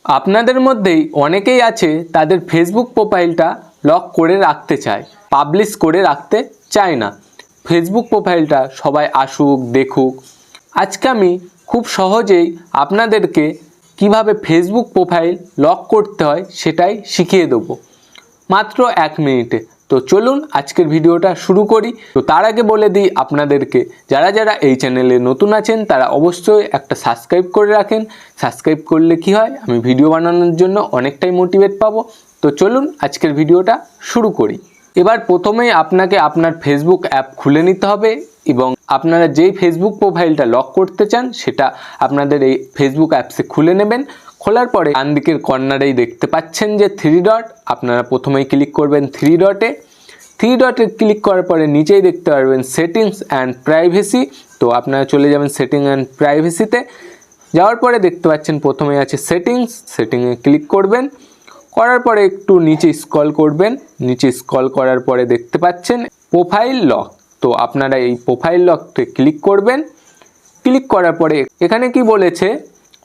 আপনাদের মধ্যেই অনেকেই আছে তাদের ফেসবুক প্রোফাইলটা লক করে রাখতে চায়, পাবলিশ করে রাখতে চায় না। ফেসবুক প্রোফাইলটা সবাই আসুক দেখুক। আজকে আমি খুব সহজেই আপনাদেরকে কিভাবে ফেসবুক প্রোফাইল লক করতে হয় সেটাই শিখিয়ে দেবো মাত্র 1 মিনিটে। তো চলুন আজকের ভিডিওটা শুরু করি। তো তার আগে বলে দিই আপনাদেরকে, যারা যারা এই চ্যানেলে নতুন আছেন তারা অবশ্যই একটা সাবস্ক্রাইব করে রাখেন। সাবস্ক্রাইব করলে কি হয়, আমি ভিডিও বানানোর জন্য অনেকটাই মোটিভেট পাবো। তো চলুন আজকের ভিডিওটা শুরু করি। এবার প্রথমেই আপনাকে আপনার ফেসবুক অ্যাপ খুলে নিতে হবে এবং আপনারা যেই ফেসবুক প্রোফাইলটা লক করতে চান সেটা আপনাদের এই ফেসবুক অ্যাপসে খুলে নেবেন। খোলার পরে ডান দিকের কর্নারেই দেখতে পাচ্ছেন যে 3 ডট, আপনারা প্রথমেই ক্লিক করবেন 3 ডটে। 3 ডটে ক্লিক করার পরে নিচেই দেখতে পারবেন সেটিংস অ্যান্ড প্রাইভেসি। তো আপনারা চলে যাবেন সেটিং অ্যান্ড প্রাইভেসিতে। যাওয়ার পরে দেখতে পাচ্ছেন প্রথমে আছে সেটিংস, সেটিংয়ে ক্লিক করবেন। করার পরে একটু নিচে স্ক্রল করবেন। নিচে স্ক্রল করার পরে দেখতে পাচ্ছেন প্রোফাইল লক। তো আপনারা এই প্রোফাইল লকতে ক্লিক করবেন। ক্লিক করার পরে এখানে কি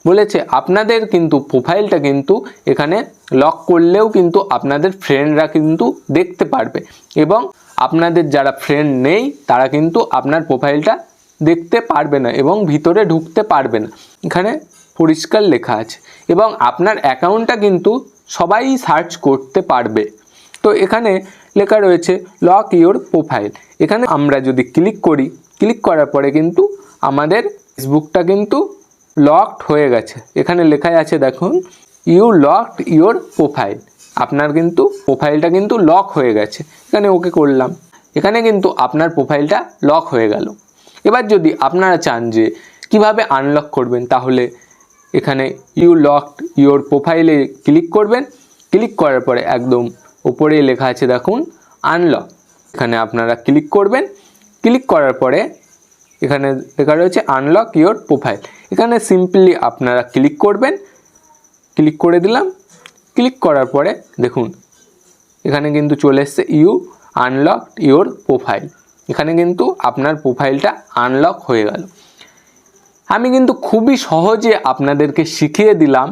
বলেছে আপনাদের কিন্তু প্রোফাইলটা কিন্তু এখানে লক করলেও কিন্তু আপনাদের ফ্রেন্ডরা কিন্তু দেখতে পারবে এবং আপনাদের যারা ফ্রেন্ড নেই তারা কিন্তু আপনার প্রোফাইলটা দেখতে পারবে না এবং ভিতরে ঢুকতে পারবে না। এখানে পরিষ্কার লেখা আছে এবং আপনার অ্যাকাউন্টটা কিন্তু সবাই সার্চ করতে পারবে। তো এখানে লেখা রয়েছে লক ইওর প্রোফাইল। এখানে আমরা যদি ক্লিক করি, ক্লিক করার পরে কিন্তু আমাদের ফেসবুকটা কিন্তু লকড হয়ে গেছে। এখানে লেখাই আছে দেখুন, ইউ লকড ইওর প্রোফাইল। আপনার কিন্তু প্রোফাইলটা কিন্তু লক হয়ে গেছে। এখানে ওকে করলাম, এখানে কিন্তু আপনার প্রোফাইলটা লক হয়ে গেল। এবার যদি আপনারা চান যে কিভাবে আনলক করবেন, তাহলে এখানে ইউ লকড ইওর প্রোফাইলে ক্লিক করবেন। ক্লিক করার পরে একদম উপরে লেখা আছে দেখুন আনলক, এখানে আপনারা ক্লিক করবেন। ক্লিক করার পরে এখানে লেখা রয়েছে আনলক ইওর প্রোফাইল। এখানে সিম্পলি আপনারা ক্লিক করবেন। ক্লিক করে দিলাম। ক্লিক করার পরে দেখুন এখানে কিন্তু চলে এসছে ইউ আনলক ইওর প্রোফাইল। এখানে কিন্তু আপনার প্রোফাইলটা আনলক হয়ে গেল। আমি কিন্তু খুবই সহজে আপনাদেরকে শিখিয়ে দিলাম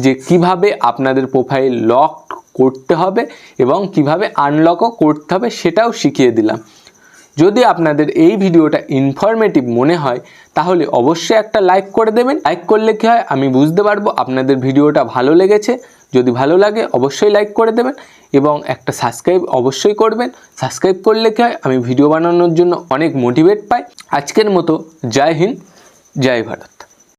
যে কিভাবে আপনাদের প্রোফাইল লক করতে হবে এবং কিভাবে আনলকও করতে হবে সেটাও শিখিয়ে দিলাম। যদি আপনাদের এই ভিডিওটা ইনফরমেটিভ মনে হয় তাহলে অবশ্যই একটা লাইক করে দেবেন। লাইক করলে কী হয়, আমি বুঝতে পারবো আপনাদের ভিডিওটা ভালো লেগেছে। যদি ভালো লাগে অবশ্যই লাইক করে দেবেন এবং একটা সাবস্ক্রাইব অবশ্যই করবেন। সাবস্ক্রাইব করলে কী হয়, আমি ভিডিও বানানোর জন্য অনেক মোটিভেট পাই। আজকের মতো জয় হিন্দ, জয় ভারত।